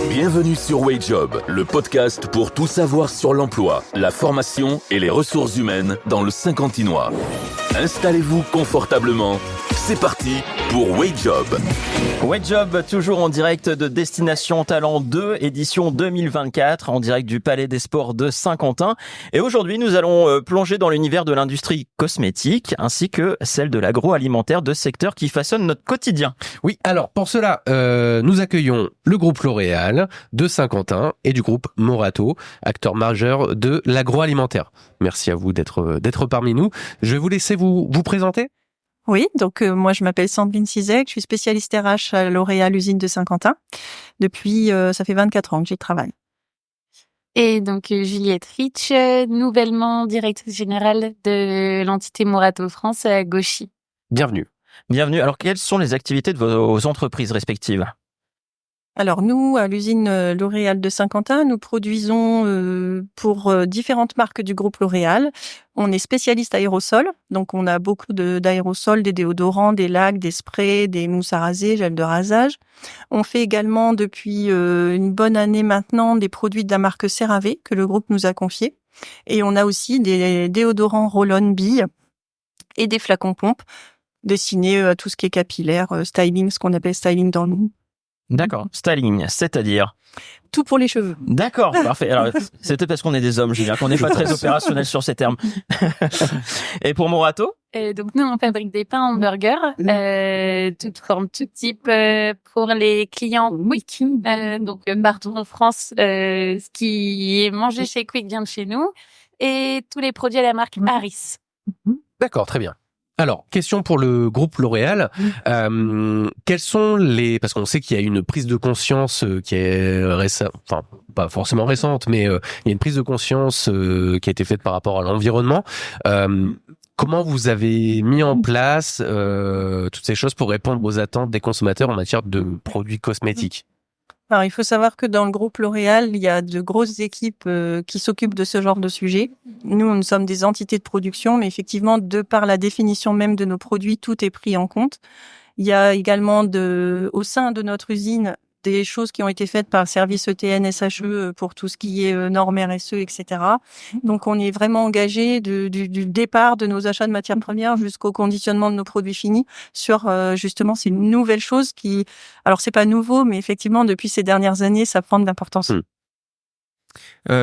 Bienvenue sur WageJob, le podcast pour tout savoir sur l'emploi, la formation et les ressources humaines dans le Saint-Quentinois. Installez-vous confortablement. C'est parti pour WageJob. WageJob, toujours en direct de Destination Talent 2, édition 2024, en direct du Palais des Sports de Saint-Quentin. Et aujourd'hui, nous allons plonger dans l'univers de l'industrie cosmétique, ainsi que celle de l'agroalimentaire, deux secteurs qui façonnent notre quotidien. Oui, alors pour cela, nous accueillons le groupe L'Oréal de Saint-Quentin et du groupe Morato, acteur majeur de l'agroalimentaire. Merci à vous d'être parmi nous. Je vais vous laisser vous présenter. Oui, donc moi je m'appelle Sandrine Cizek, je suis spécialiste RH à L'Oréal usine de Saint-Quentin. Depuis, ça fait 24 ans que j'y travaille. Et donc Juliette Rich, nouvellement directrice générale de l'entité Morato France à Gauchy. Bienvenue. Bienvenue. Alors, quelles sont les activités de vos entreprises respectives ? Alors nous, à l'usine L'Oréal de Saint-Quentin, nous produisons pour différentes marques du groupe L'Oréal. On est spécialiste aérosol, donc on a beaucoup d'aérosols, des déodorants, des lacs, des sprays, des mousses à raser, gel de rasage. On fait également depuis une bonne année maintenant des produits de la marque CeraVe que le groupe nous a confiés. Et on a aussi des déodorants roll-on billes et des flacons pompes destinés à tout ce qui est capillaire, styling, ce qu'on appelle styling dans le mou. D'accord, styling, c'est-à-dire ? Tout pour les cheveux. D'accord, parfait. Alors, c'était parce qu'on est des hommes, Julien, qu'on n'est pas très opérationnel sur ces termes. Et pour Morato ? Donc nous, on fabrique des pains hamburgers, toutes formes, tout type, pour les clients Quick. Donc partout en France, ce qui est mangé chez Quick vient de chez nous. Et tous les produits à la marque Harris. D'accord, très bien. Alors, question pour le groupe L'Oréal. Quelles sont parce qu'on sait qu'il y a une prise de conscience qui est récente, enfin, pas forcément récente, mais il y a une prise de conscience qui a été faite par rapport à l'environnement. Comment vous avez mis en place toutes ces choses pour répondre aux attentes des consommateurs en matière de produits cosmétiques ? Alors, il faut savoir que dans le groupe L'Oréal, il y a de grosses équipes qui s'occupent de ce genre de sujet. Nous sommes des entités de production, mais effectivement, de par la définition même de nos produits, tout est pris en compte. Il y a également au sein de notre usine des choses qui ont été faites par le service ETN SHE pour tout ce qui est normes RSE, etc. Donc, on est vraiment engagé du départ de nos achats de matières premières jusqu'au conditionnement de nos produits finis sur justement ces nouvelles choses qui, alors c'est pas nouveau, mais effectivement depuis ces dernières années, ça prend de l'importance.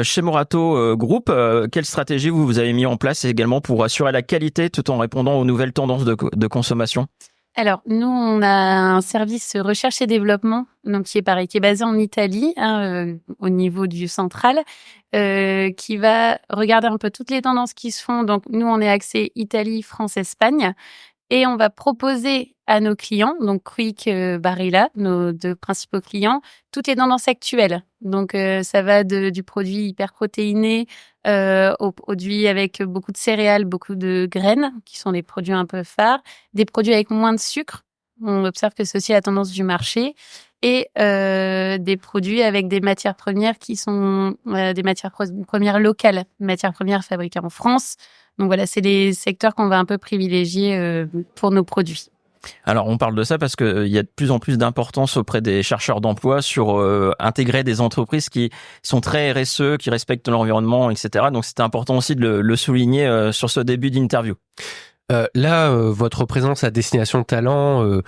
Chez Morato Group, quelle stratégie vous avez mis en place également pour assurer la qualité tout en répondant aux nouvelles tendances de consommation ? Alors, nous, on a un service recherche et développement, donc qui est basé en Italie, au niveau du central, qui va regarder un peu toutes les tendances qui se font. Donc, nous, on est axé Italie, France, Espagne, et on va proposer à nos clients, donc Quick, Barilla, nos deux principaux clients, toutes les tendances actuelles. Donc, ça va du produit hyper protéiné aux produits avec beaucoup de céréales, beaucoup de graines, qui sont des produits un peu phares, des produits avec moins de sucre. On observe que c'est aussi la tendance du marché. Et des produits avec des matières premières qui sont des matières premières locales, matières premières fabriquées en France. Donc voilà, c'est les secteurs qu'on va un peu privilégier pour nos produits. Alors, on parle de ça parce qu'il y a de plus en plus d'importance auprès des chercheurs d'emploi sur intégrer des entreprises qui sont très RSE, qui respectent l'environnement, etc. Donc, c'était important aussi de le souligner sur ce début d'interview. Votre présence à Destination Talent,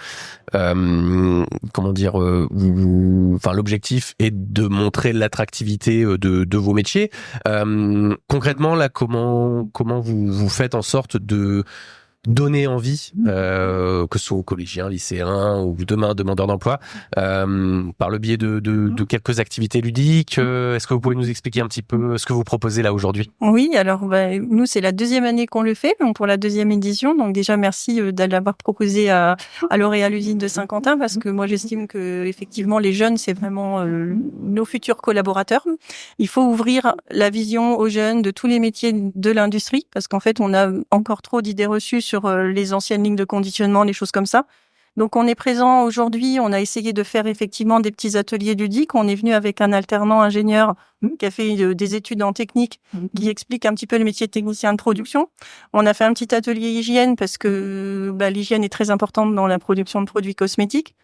l'objectif est de montrer l'attractivité de vos métiers. Concrètement, là, comment vous faites en sorte de donner envie, que ce soit aux collégiens, lycéens ou demain demandeurs d'emploi, par le biais de quelques activités ludiques. Est-ce que vous pouvez nous expliquer un petit peu ce que vous proposez là aujourd'hui ? Oui, alors nous c'est la deuxième année qu'on le fait, donc pour la deuxième édition. Donc déjà merci de l'avoir proposé à L'Oréal usine de Saint-Quentin parce que moi j'estime que effectivement les jeunes c'est vraiment nos futurs collaborateurs. Il faut ouvrir la vision aux jeunes de tous les métiers de l'industrie parce qu'en fait on a encore trop d'idées reçues sur les anciennes lignes de conditionnement, les choses comme ça. Donc on est présent aujourd'hui, on a essayé de faire effectivement des petits ateliers ludiques. On est venu avec un alternant ingénieur qui a fait des études en technique, qui explique un petit peu le métier de technicien de production. On a fait un petit atelier hygiène parce que l'hygiène est très importante dans la production de produits cosmétiques.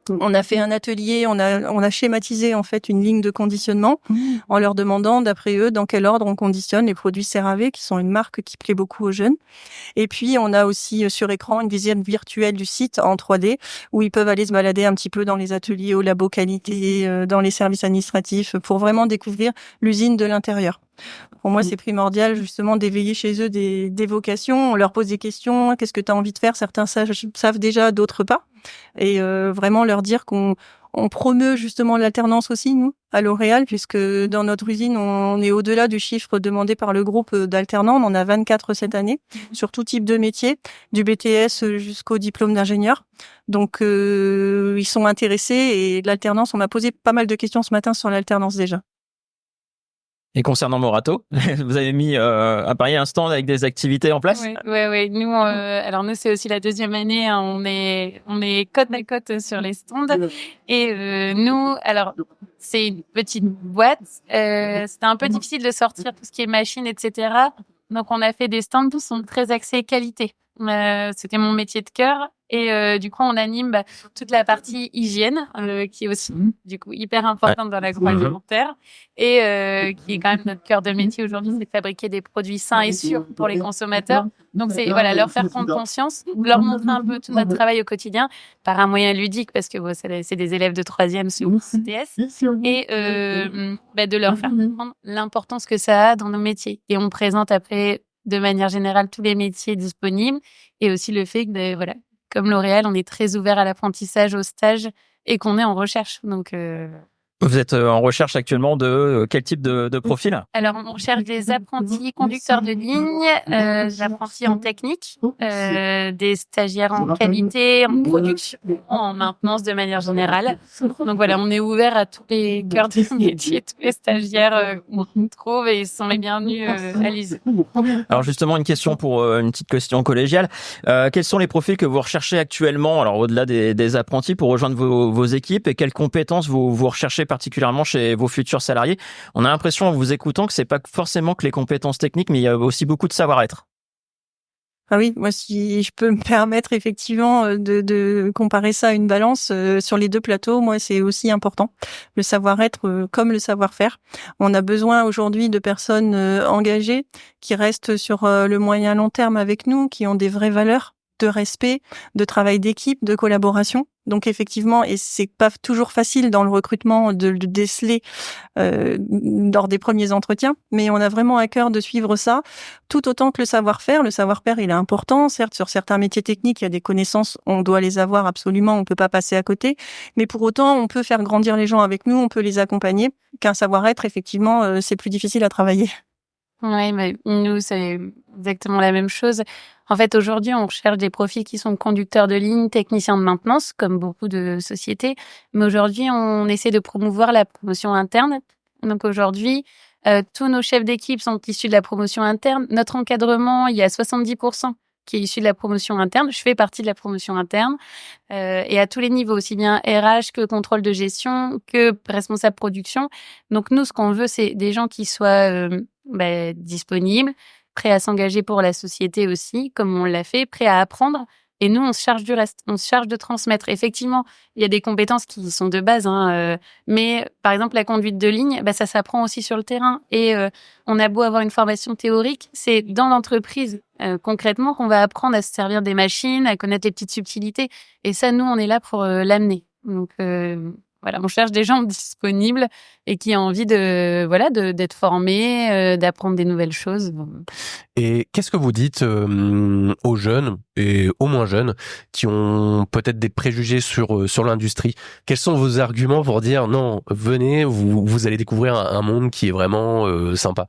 On a fait un atelier, on a schématisé en fait une ligne de conditionnement en leur demandant d'après eux dans quel ordre on conditionne les produits CeraVe, qui sont une marque qui plaît beaucoup aux jeunes. Et puis on a aussi sur écran une visite virtuelle du site en 3D où ils peuvent aller se balader un petit peu dans les ateliers, au labo qualité, dans les services administratifs pour vraiment découvrir l'usine de l'intérieur. Pour moi, c'est primordial justement d'éveiller chez eux des vocations. On leur pose des questions. Qu'est-ce que tu as envie de faire? Certains savent déjà, d'autres pas. Et vraiment leur dire qu'on promeut justement l'alternance aussi, nous, à L'Oréal, puisque dans notre usine, on est au-delà du chiffre demandé par le groupe d'alternants. On en a 24 cette année, sur tout type de métier, du BTS jusqu'au diplôme d'ingénieur. Donc, ils sont intéressés et l'alternance, on m'a posé pas mal de questions ce matin sur l'alternance déjà. Et concernant Morato, vous avez mis à Paris un stand avec des activités en place? Oui. Nous, alors nous, c'est aussi la deuxième année. Hein, on est côte à côte sur les stands. Et nous, alors c'est une petite boîte. C'était un peu difficile de sortir tout ce qui est machine, etc. Donc on a fait des stands qui sont très axés qualité. C'était mon métier de cœur. Et du coup, on anime toute la partie hygiène, qui est aussi du coup hyper importante dans l'agroalimentaire et qui est quand même notre cœur de métier aujourd'hui, c'est de fabriquer des produits sains et sûrs pour les consommateurs. Donc c'est leur faire prendre conscience, leur montrer un peu tout notre travail au quotidien par un moyen ludique parce que c'est des élèves de 3e sur CTS et de leur faire comprendre l'importance que ça a dans nos métiers. Et on présente après de manière générale tous les métiers disponibles et aussi le fait que comme L'Oréal, on est très ouvert à l'apprentissage, au stage et qu'on est en recherche. Donc, Vous êtes en recherche actuellement de quel type de profil? Alors, on recherche des apprentis conducteurs de ligne, des apprentis en technique, des stagiaires en qualité, en production, en maintenance de manière générale. Donc voilà, on est ouvert à tous les cœurs de métier, tous les stagiaires qu'on trouve et ils sont les bienvenus à l'ISE. Alors justement, une question pour une petite question collégiale. Quels sont les profils que vous recherchez actuellement, alors au-delà des apprentis, pour rejoindre vos équipes et quelles compétences vous recherchez particulièrement chez vos futurs salariés? On a l'impression en vous écoutant que c'est pas forcément que les compétences techniques, mais il y a aussi beaucoup de savoir-être. Ah oui, moi si je peux me permettre effectivement de comparer ça à une balance sur les deux plateaux, moi c'est aussi important le savoir-être comme le savoir-faire. On a besoin aujourd'hui de personnes engagées qui restent sur le moyen long terme avec nous, qui ont des vraies valeurs de respect, de travail d'équipe, de collaboration. Donc effectivement, et c'est pas toujours facile dans le recrutement de le déceler lors des premiers entretiens, mais on a vraiment à cœur de suivre ça, tout autant que le savoir-faire. Le savoir-faire, il est important. Certes, sur certains métiers techniques, il y a des connaissances, on doit les avoir absolument, on peut pas passer à côté. Mais pour autant, on peut faire grandir les gens avec nous, on peut les accompagner. Qu'un savoir-être, effectivement, c'est plus difficile à travailler. Oui, mais nous, c'est exactement la même chose. En fait, aujourd'hui, on recherche des profils qui sont conducteurs de ligne, techniciens de maintenance, comme beaucoup de sociétés. Mais aujourd'hui, on essaie de promouvoir la promotion interne. Donc aujourd'hui, tous nos chefs d'équipe sont issus de la promotion interne. Notre encadrement, il y a 70% qui est issu de la promotion interne. Je fais partie de la promotion interne et à tous les niveaux, aussi bien RH que contrôle de gestion, que responsable production. Donc nous, ce qu'on veut, c'est des gens qui soient disponibles, prêts à s'engager pour la société aussi, comme on l'a fait, prêts à apprendre. Et nous, on se charge du reste, on se charge de transmettre. Effectivement, il y a des compétences qui sont de base, mais par exemple, la conduite de ligne, ça s'apprend aussi sur le terrain. Et on a beau avoir une formation théorique, c'est dans l'entreprise, concrètement, qu'on va apprendre à se servir des machines, à connaître les petites subtilités. Et ça, nous, on est là pour l'amener. Donc, voilà, on cherche des gens disponibles et qui ont envie d'être formés, d'apprendre des nouvelles choses. Et qu'est-ce que vous dites aux jeunes et aux moins jeunes qui ont peut-être des préjugés sur l'industrie? Quels sont vos arguments pour dire non, venez, vous allez découvrir un monde qui est vraiment sympa?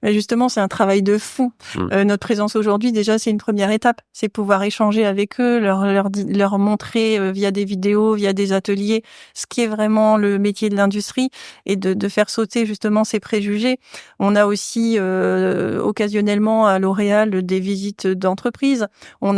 Mais justement, c'est un travail de fond. Notre présence aujourd'hui, déjà, c'est une première étape. C'est pouvoir échanger avec eux, leur montrer via des vidéos, via des ateliers, ce qui est vraiment le métier de l'industrie et de faire sauter justement ces préjugés. On a aussi occasionnellement à L'Oréal des visites d'entreprise. On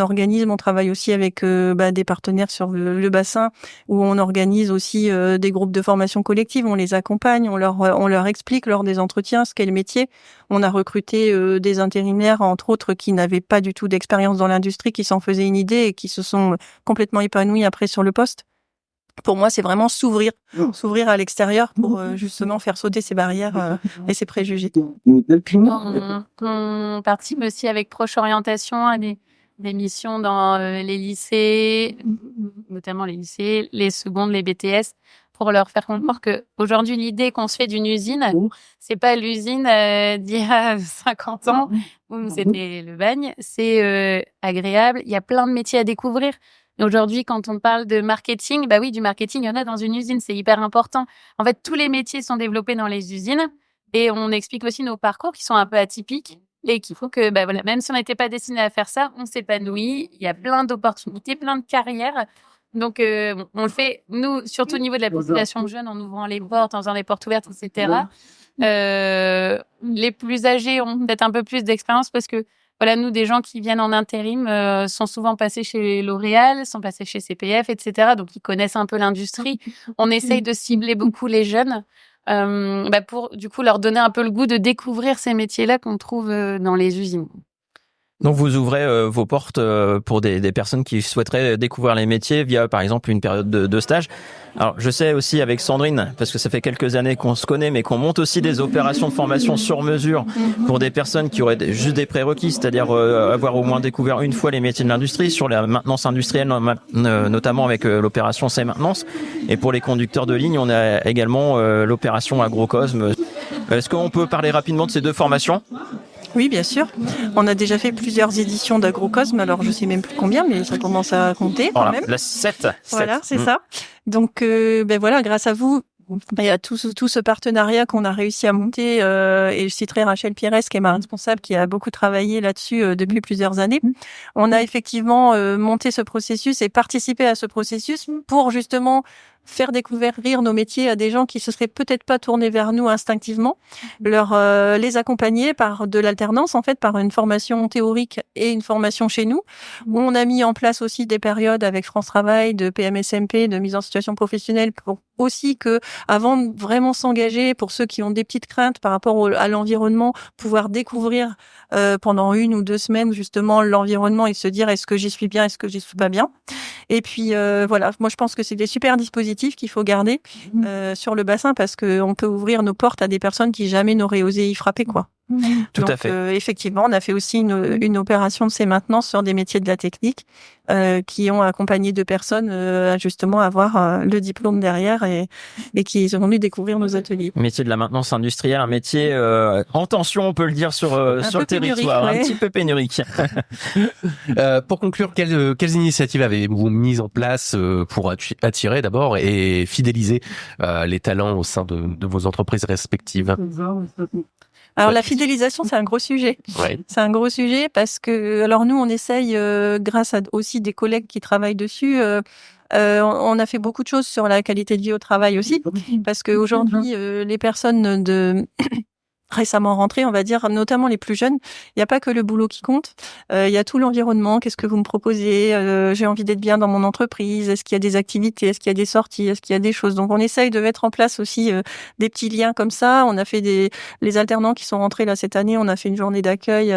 travaille aussi avec des partenaires sur le bassin où on organise aussi des groupes de formation collective. On les accompagne, on leur explique lors des entretiens ce qu'est le métier. On a recruté des intérimaires, entre autres, qui n'avaient pas du tout d'expérience dans l'industrie, qui s'en faisaient une idée et qui se sont complètement épanouis après sur le poste. Pour moi, c'est vraiment s'ouvrir à l'extérieur pour justement faire sauter ces barrières et ces préjugés. On participe aussi avec Proche Orientation à des missions dans les lycées, notamment les lycées, les secondes, les BTS, pour leur faire comprendre que aujourd'hui l'idée qu'on se fait d'une usine, c'est pas l'usine d'il y a 50 ans où c'était le bagne, c'est agréable, il y a plein de métiers à découvrir. Et aujourd'hui, quand on parle de marketing, bah oui, du marketing, il y en a dans une usine, c'est hyper important. En fait, tous les métiers sont développés dans les usines et on explique aussi nos parcours qui sont un peu atypiques et qu'il faut que, bah voilà, même si on n'était pas destiné à faire ça, on s'épanouit. Il y a plein d'opportunités, plein de carrières. Donc, on le fait, nous, surtout au niveau de la population jeune, en ouvrant les portes, en faisant des portes ouvertes, etc. Les plus âgés ont peut-être un peu plus d'expérience parce que, voilà, nous, des gens qui viennent en intérim sont souvent passés chez L'Oréal, sont passés chez CPF, etc. Donc, ils connaissent un peu l'industrie. On essaye de cibler beaucoup les jeunes pour, du coup, leur donner un peu le goût de découvrir ces métiers-là qu'on trouve dans les usines. Donc vous ouvrez vos portes pour des personnes qui souhaiteraient découvrir les métiers via par exemple une période de stage. Alors je sais aussi avec Sandrine, parce que ça fait quelques années qu'on se connaît, mais qu'on monte aussi des opérations de formation sur mesure pour des personnes qui auraient juste des prérequis, c'est-à-dire avoir au moins découvert une fois les métiers de l'industrie, sur la maintenance industrielle notamment avec l'opération C'est Maintenance. Et pour les conducteurs de ligne, on a également l'opération Agrocosme. Est-ce qu'on peut parler rapidement de ces deux formations ? Oui, bien sûr. On a déjà fait plusieurs éditions d'Agrocosme, alors je sais même plus combien, mais ça commence à compter quand même. La 7. Voilà, c'est ça. Donc, voilà, grâce à vous, il y a tout ce partenariat qu'on a réussi à monter, et je citerai Rachel Pires, qui est ma responsable, qui a beaucoup travaillé là-dessus depuis plusieurs années. On a effectivement monté ce processus et participé à ce processus pour justement faire découvrir nos métiers à des gens qui se seraient peut-être pas tournés vers nous instinctivement, les accompagner par de l'alternance, en fait, par une formation théorique et une formation chez nous, où on a mis en place aussi des périodes avec France Travail, de PMSMP, de mise en situation professionnelle, pour aussi que, avant de vraiment s'engager, pour ceux qui ont des petites craintes par rapport à l'environnement, pouvoir découvrir pendant 1 ou 2 semaines justement l'environnement et se dire est-ce que j'y suis bien, est-ce que j'y suis pas bien. Et puis voilà, moi je pense que c'est des super dispositifs qu'il faut garder sur le bassin, parce que on peut ouvrir nos portes à des personnes qui jamais n'auraient osé y frapper, quoi. Tout Donc, à fait. effectivement, on a fait aussi une opération de C'est Maintenance sur des métiers de la technique qui ont accompagné 2 personnes à justement avoir le diplôme derrière et qui ont dû découvrir nos ateliers. Métier de la maintenance industrielle, un métier en tension, on peut le dire, sur le territoire, ouais. un petit peu pénurique. Pour conclure, quelles initiatives avez-vous mises en place pour attirer d'abord et fidéliser les talents au sein de vos entreprises respectives ? Alors la fidélisation, c'est un gros sujet. Ouais. C'est un gros sujet parce que, alors nous, on essaye, grâce à aussi des collègues qui travaillent dessus, on a fait beaucoup de choses sur la qualité de vie au travail aussi, parce que aujourd'hui, les personnes récemment rentrés, on va dire, notamment les plus jeunes, il n'y a pas que le boulot qui compte, il y a tout l'environnement, qu'est-ce que vous me proposez, j'ai envie d'être bien dans mon entreprise, est-ce qu'il y a des activités, est-ce qu'il y a des sorties, est-ce qu'il y a des choses. Donc on essaye de mettre en place aussi des petits liens comme ça. On a fait les alternants qui sont rentrés là cette année, on a fait une journée d'accueil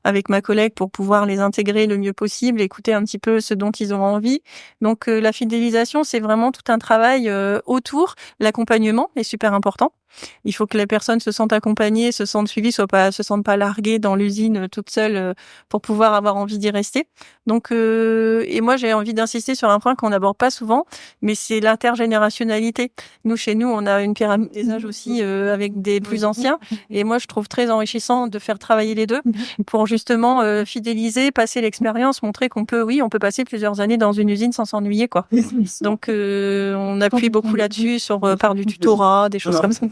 avec ma collègue pour pouvoir les intégrer le mieux possible, écouter un petit peu ce dont ils ont envie. Donc la fidélisation, c'est vraiment tout un travail autour. L'accompagnement est super important. Il faut que les personnes se sentent accompagnées, se sentent suivies, se sentent pas larguées dans l'usine toute seule pour pouvoir avoir envie d'y rester. Donc, et moi, j'ai envie d'insister sur un point qu'on n'aborde pas souvent, mais c'est l'intergénérationnalité. Nous, chez nous, on a une pyramide des âges aussi avec des plus anciens. Et moi, je trouve très enrichissant de faire travailler les deux pour justement fidéliser, passer l'expérience, montrer qu'on peut, on peut passer plusieurs années dans une usine sans s'ennuyer, quoi. Donc, on appuie beaucoup là-dessus par du tutorat, des choses comme ça.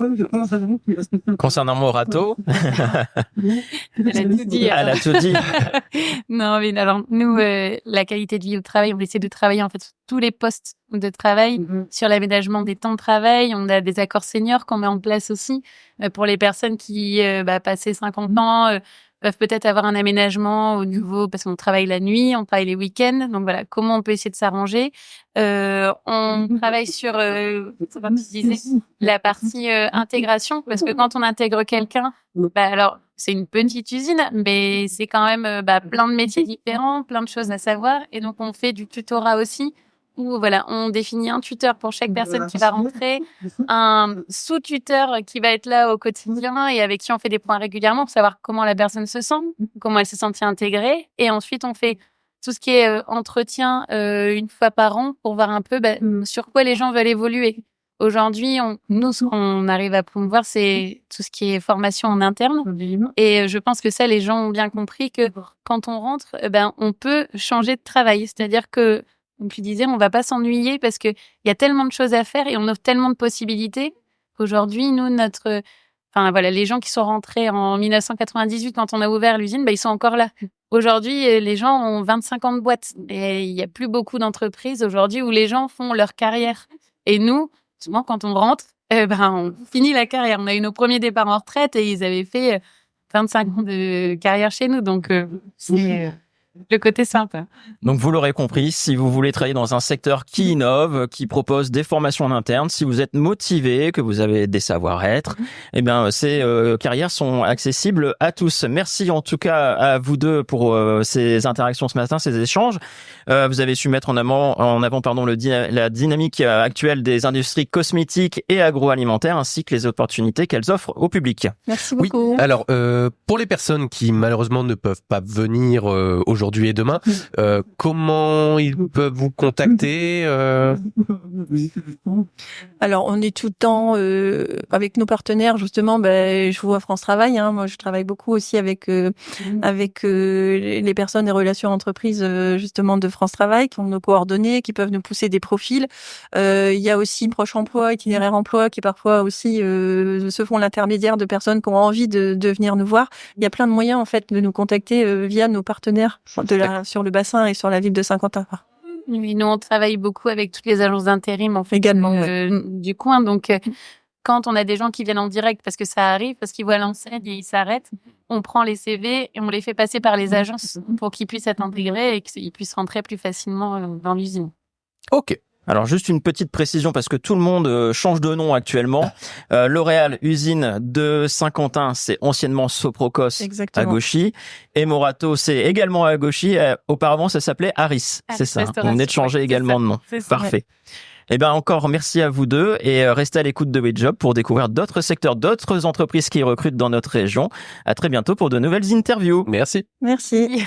Concernant Morato, Elle a tout dit. elle a tout dit. Non, mais alors nous, la qualité de vie au travail, on essaie de travailler en fait sur tous les postes de travail, sur l'aménagement des temps de travail. On a des accords seniors qu'on met en place aussi pour les personnes qui, passé 50 ans, peuvent peut-être avoir un aménagement au niveau, parce qu'on travaille la nuit, on travaille les week-ends. Donc voilà, comment on peut essayer de s'arranger. On travaille sur, comme tu disais, la partie intégration, parce que quand on intègre quelqu'un, alors c'est une petite usine, mais c'est quand même plein de métiers différents, plein de choses à savoir. Et donc on fait du tutorat aussi, où voilà, on définit un tuteur pour chaque personne qui va rentrer, un sous-tuteur qui va être là au quotidien et avec qui on fait des points régulièrement pour savoir comment la personne se sent, comment elle se sentit intégrée. Et ensuite, on fait tout ce qui est entretien une fois par an pour voir un peu sur quoi les gens veulent évoluer. Aujourd'hui, ce qu'on arrive à promouvoir, c'est tout ce qui est formation en interne. Et je pense que ça, les gens ont bien compris que quand on rentre, on peut changer de travail. C'est-à-dire que, comme tu disais, on va pas s'ennuyer parce que il y a tellement de choses à faire et on offre tellement de possibilités qu'aujourd'hui, nous, les gens qui sont rentrés en 1998 quand on a ouvert l'usine, ils sont encore là. Aujourd'hui, les gens ont 25 ans de boîte et il y a plus beaucoup d'entreprises aujourd'hui où les gens font leur carrière. Et nous, souvent, quand on rentre, on finit la carrière. On a eu nos premiers départs en retraite et ils avaient fait 25 ans de carrière chez nous. Donc, c'est le côté sympa. Donc, vous l'aurez compris, si vous voulez travailler dans un secteur qui innove, qui propose des formations en interne, si vous êtes motivé, que vous avez des savoir-être, ces carrières sont accessibles à tous. Merci en tout cas à vous deux pour ces interactions ce matin, ces échanges. Vous avez su mettre en avant la dynamique actuelle des industries cosmétiques et agroalimentaires, ainsi que les opportunités qu'elles offrent au public. Merci beaucoup. Oui. Alors, pour les personnes qui malheureusement ne peuvent pas venir aujourd'hui et demain, comment ils peuvent vous contacter Alors, on est tout le temps avec nos partenaires, justement. Je vois France Travail. Moi, je travaille beaucoup aussi avec les personnes des relations entreprises, justement, de France Travail, qui ont nos coordonnées, qui peuvent nous pousser des profils. Il y a aussi Proche Emploi, Itinéraire Emploi, qui parfois aussi se font l'intermédiaire de personnes qui ont envie de venir nous voir. Il y a plein de moyens, en fait, de nous contacter via nos partenaires sur le bassin et sur la ville de Saint-Quentin. Oui, nous, on travaille beaucoup avec toutes les agences d'intérim également du coin. Donc, quand on a des gens qui viennent en direct parce que ça arrive, parce qu'ils voient l'enseigne et ils s'arrêtent, on prend les CV et on les fait passer par les agences pour qu'ils puissent être intégrés et qu'ils puissent rentrer plus facilement dans l'usine. Ok. Alors juste une petite précision parce que tout le monde change de nom actuellement. L'Oréal usine de Saint-Quentin, c'est anciennement Soprocos. Exactement. À Gauchy. Et Morato, c'est également à Gauchy. Auparavant, ça s'appelait Harris. C'est ça. On venait de changer également de nom. Parfait. Encore merci à vous deux et restez à l'écoute de WeJob pour découvrir d'autres secteurs, d'autres entreprises qui recrutent dans notre région. À très bientôt pour de nouvelles interviews. Merci. Merci.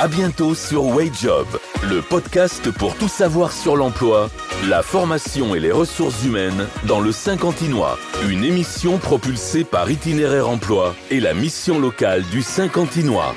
À bientôt sur WeJob, le podcast pour tout savoir sur l'emploi, la formation et les ressources humaines dans le Saint-Quentinois. Une émission propulsée par Itinéraire Emploi et la mission locale du Saint-Quentinois.